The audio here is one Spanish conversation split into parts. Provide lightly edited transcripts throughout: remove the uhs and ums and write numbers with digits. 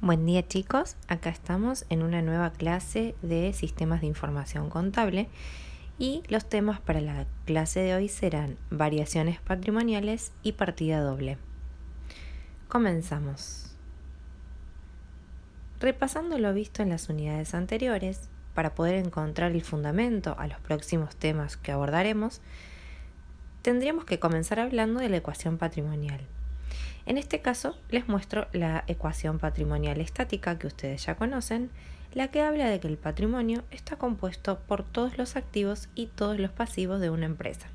Buen día chicos, acá estamos en una nueva clase de sistemas de información contable y los temas para la clase de hoy serán variaciones patrimoniales y partida doble. Comenzamos. Repasando lo visto en las unidades anteriores, para poder encontrar el fundamento a los próximos temas que abordaremos, tendríamos que comenzar hablando de la ecuación patrimonial. En este caso les muestro la ecuación patrimonial estática que ustedes ya conocen, la que habla de que el patrimonio está compuesto por todos los activos y todos los pasivos de una empresa.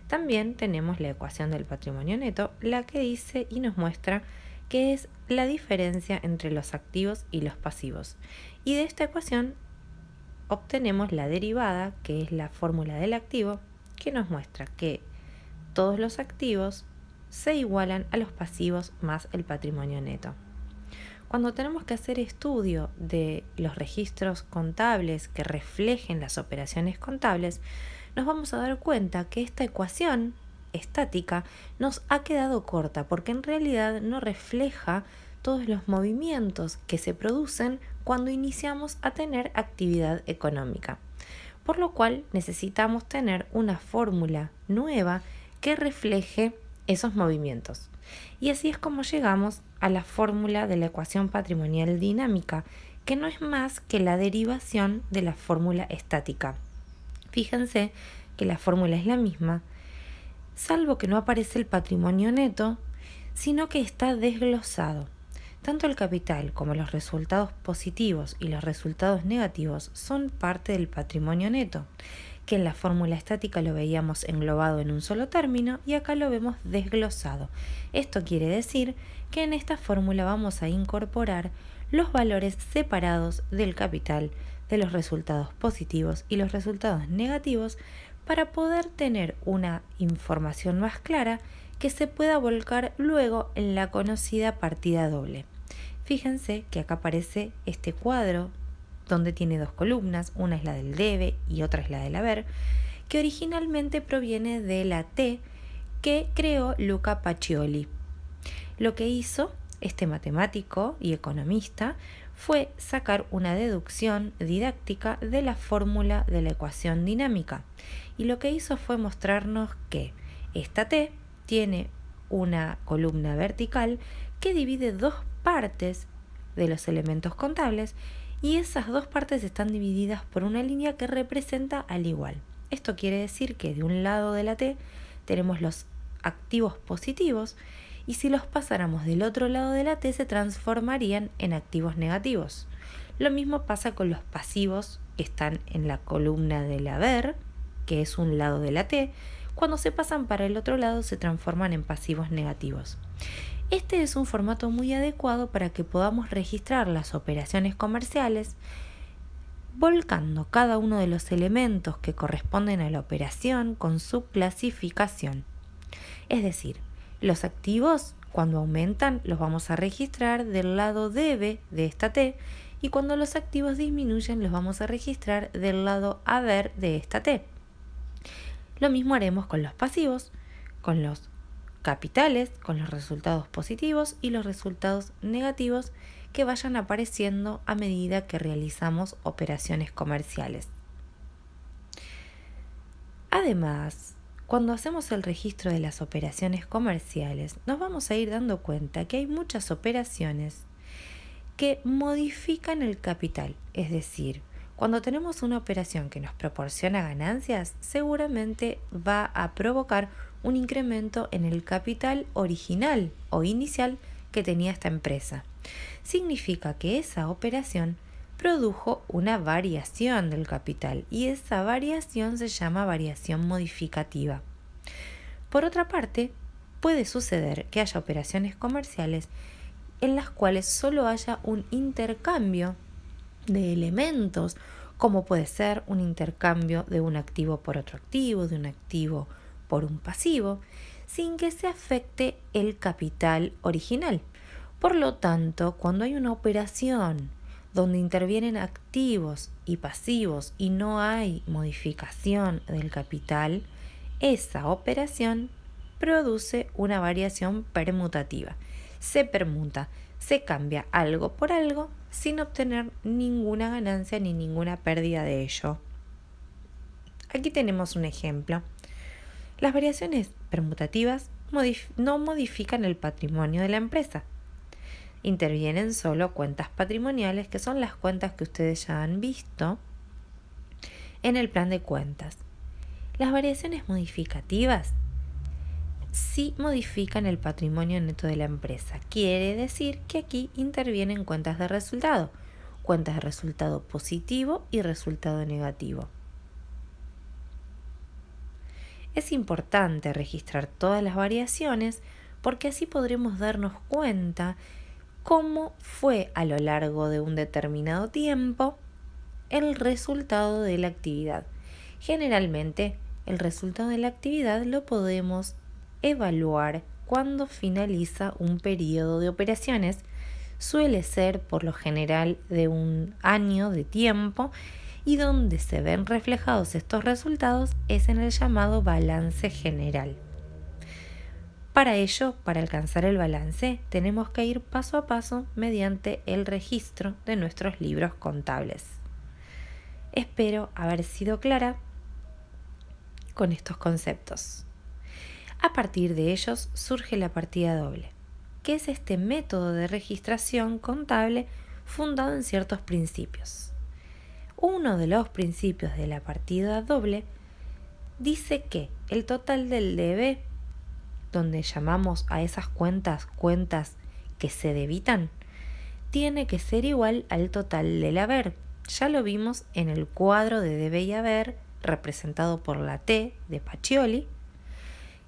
También tenemos la ecuación del patrimonio neto, la que dice y nos muestra qué es la diferencia entre los activos y los pasivos. Y de esta ecuación obtenemos la derivada, que es la fórmula del activo, que nos muestra que todos los activos se igualan a los pasivos más el patrimonio neto. Cuando tenemos que hacer estudio de los registros contables que reflejen las operaciones contables, nos vamos a dar cuenta que esta ecuación estática nos ha quedado corta porque en realidad no refleja todos los movimientos que se producen cuando iniciamos a tener actividad económica. Por lo cual necesitamos tener una fórmula nueva que refleje esos movimientos. Y así es como llegamos a la fórmula de la ecuación patrimonial dinámica, que no es más que la derivación de la fórmula estática. Fíjense que la fórmula es la misma, salvo que no aparece el patrimonio neto, sino que está desglosado. Tanto el capital como los resultados positivos y los resultados negativos son parte del patrimonio neto, que en la fórmula estática lo veíamos englobado en un solo término y acá lo vemos desglosado. Esto quiere decir que en esta fórmula vamos a incorporar los valores separados del capital, de los resultados positivos y los resultados negativos para poder tener una información más clara que se pueda volcar luego en la conocida partida doble. Fíjense que acá aparece este cuadro donde tiene dos columnas, una es la del debe y otra es la del haber, que originalmente proviene de la T que creó Luca Pacioli. Lo que hizo este matemático y economista fue sacar una deducción didáctica de la fórmula de la ecuación dinámica. Y lo que hizo fue mostrarnos que esta T tiene una columna vertical que divide dos partes de los elementos contables y esas dos partes están divididas por una línea que representa al igual. Esto quiere decir que de un lado de la T tenemos los activos positivos y si los pasáramos del otro lado de la T se transformarían en activos negativos. Lo mismo pasa con los pasivos que están en la columna del haber, que es un lado de la T. Cuando se pasan para el otro lado se transforman en pasivos negativos. Este es un formato muy adecuado para que podamos registrar las operaciones comerciales volcando cada uno de los elementos que corresponden a la operación con su clasificación. Es decir, los activos cuando aumentan los vamos a registrar del lado debe de esta T y cuando los activos disminuyen los vamos a registrar del lado haber de esta T. Lo mismo haremos con los pasivos, con los capitales, con los resultados positivos y los resultados negativos que vayan apareciendo a medida que realizamos operaciones comerciales. Además, cuando hacemos el registro de las operaciones comerciales, nos vamos a ir dando cuenta que hay muchas operaciones que modifican el capital, es decir, cuando tenemos una operación que nos proporciona ganancias, seguramente va a provocar un incremento en el capital original o inicial que tenía esta empresa. Significa que esa operación produjo una variación del capital y esa variación se llama variación modificativa. Por otra parte, puede suceder que haya operaciones comerciales en las cuales solo haya un intercambio de elementos, como puede ser un intercambio de un activo por otro activo, de un activo por un pasivo, sin que se afecte el capital original. Por lo tanto, cuando hay una operación donde intervienen activos y pasivos y no hay modificación del capital, esa operación produce una variación permutativa. se permuta, se cambia algo por algo sin obtener ninguna ganancia ni ninguna pérdida de ello. Aquí tenemos un ejemplo. Las variaciones permutativas no modifican el patrimonio de la empresa. Intervienen solo cuentas patrimoniales, que son las cuentas que ustedes ya han visto en el plan de cuentas. Las variaciones modificativas sí modifican el patrimonio neto de la empresa. Quiere decir que aquí intervienen cuentas de resultado positivo y resultado negativo. Es importante registrar todas las variaciones porque así podremos darnos cuenta cómo fue a lo largo de un determinado tiempo el resultado de la actividad. Generalmente, el resultado de la actividad lo podemos evaluar cuando finaliza un periodo de operaciones. Suele ser por lo general de un año de tiempo, y donde se ven reflejados estos resultados es en el llamado balance general. Para ello, para alcanzar el balance, tenemos que ir paso a paso mediante el registro de nuestros libros contables. Espero haber sido clara con estos conceptos. A partir de ellos surge la partida doble, que es este método de registración contable fundado en ciertos principios. Uno de los principios de la partida doble dice que el total del debe, donde llamamos a esas cuentas que se debitan, tiene que ser igual al total del haber. Ya lo vimos en el cuadro de debe y haber, representado por la T de Pacioli,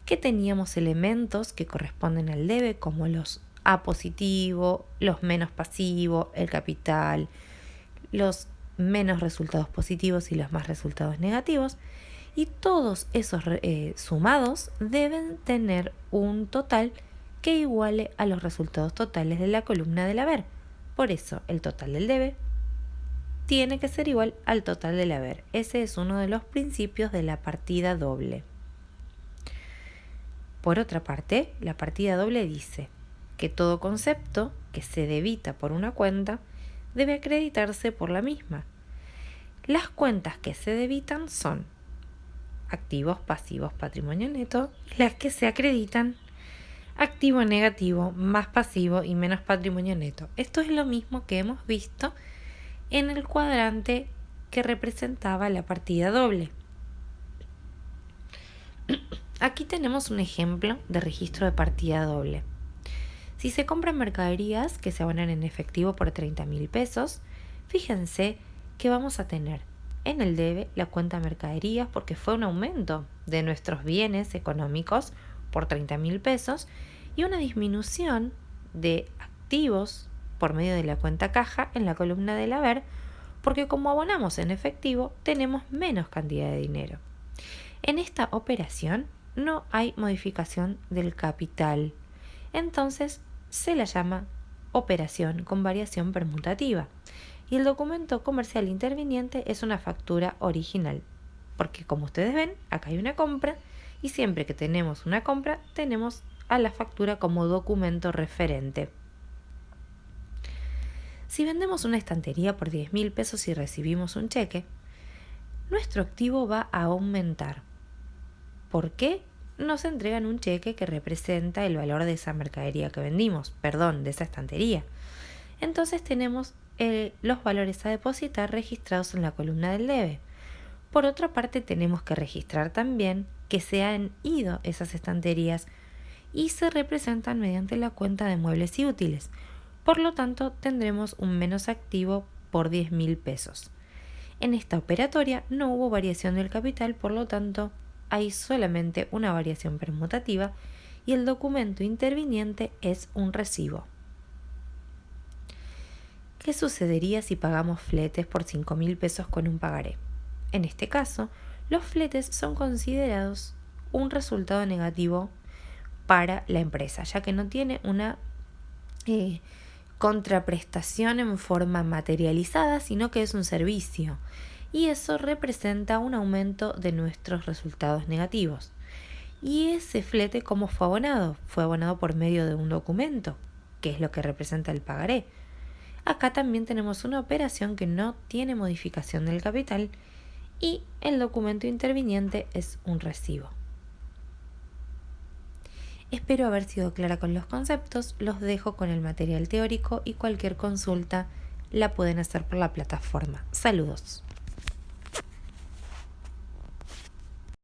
que teníamos elementos que corresponden al debe, como los A positivo, los menos pasivos, el capital, los menos resultados positivos y los más resultados negativos, y todos esos sumados deben tener un total que iguale a los resultados totales de la columna del haber. Por eso el total del debe tiene que ser igual al total del haber. Ese es uno de los principios de la partida doble. Por otra parte, la partida doble dice que todo concepto que se debita por una cuenta debe acreditarse por la misma. Las cuentas que se debitan son activos, pasivos, patrimonio neto, y las que se acreditan activo, negativo, más pasivo y menos patrimonio neto. Esto es lo mismo que hemos visto en el cuadrante que representaba la partida doble. Aquí tenemos un ejemplo de registro de partida doble. Si se compran mercaderías que se abonan en efectivo por 30.000 pesos, fíjense que vamos a tener en el debe la cuenta mercaderías, porque fue un aumento de nuestros bienes económicos por 30.000 pesos, y una disminución de activos por medio de la cuenta caja en la columna del haber, porque como abonamos en efectivo tenemos menos cantidad de dinero. En esta operación no hay modificación del capital, entonces se la llama operación con variación permutativa, y el documento comercial interviniente es una factura original, porque como ustedes ven, acá hay una compra, y siempre que tenemos una compra tenemos a la factura como documento referente. Si vendemos una estantería por 10.000 pesos y recibimos un cheque, nuestro activo va a aumentar. ¿Por qué? Nos entregan un cheque que representa el valor de esa mercadería que vendimos, de esa estantería. Entonces tenemos los valores a depositar registrados en la columna del debe. Por otra parte, tenemos que registrar también que se han ido esas estanterías y se representan mediante la cuenta de muebles y útiles. Por lo tanto, tendremos un menos activo por 10.000 pesos. En esta operatoria no hubo variación del capital, por lo tanto, hay solamente una variación permutativa y el documento interviniente es un recibo. ¿Qué sucedería si pagamos fletes por 5.000 pesos con un pagaré? En este caso, los fletes son considerados un resultado negativo para la empresa, ya que no tiene una contraprestación en forma materializada, sino que es un servicio. Y eso representa un aumento de nuestros resultados negativos. ¿Y ese flete cómo fue abonado? Fue abonado por medio de un documento, que es lo que representa el pagaré. Acá también tenemos una operación que no tiene modificación del capital y el documento interviniente es un recibo. Espero haber sido clara con los conceptos, los dejo con el material teórico y cualquier consulta la pueden hacer por la plataforma. Saludos.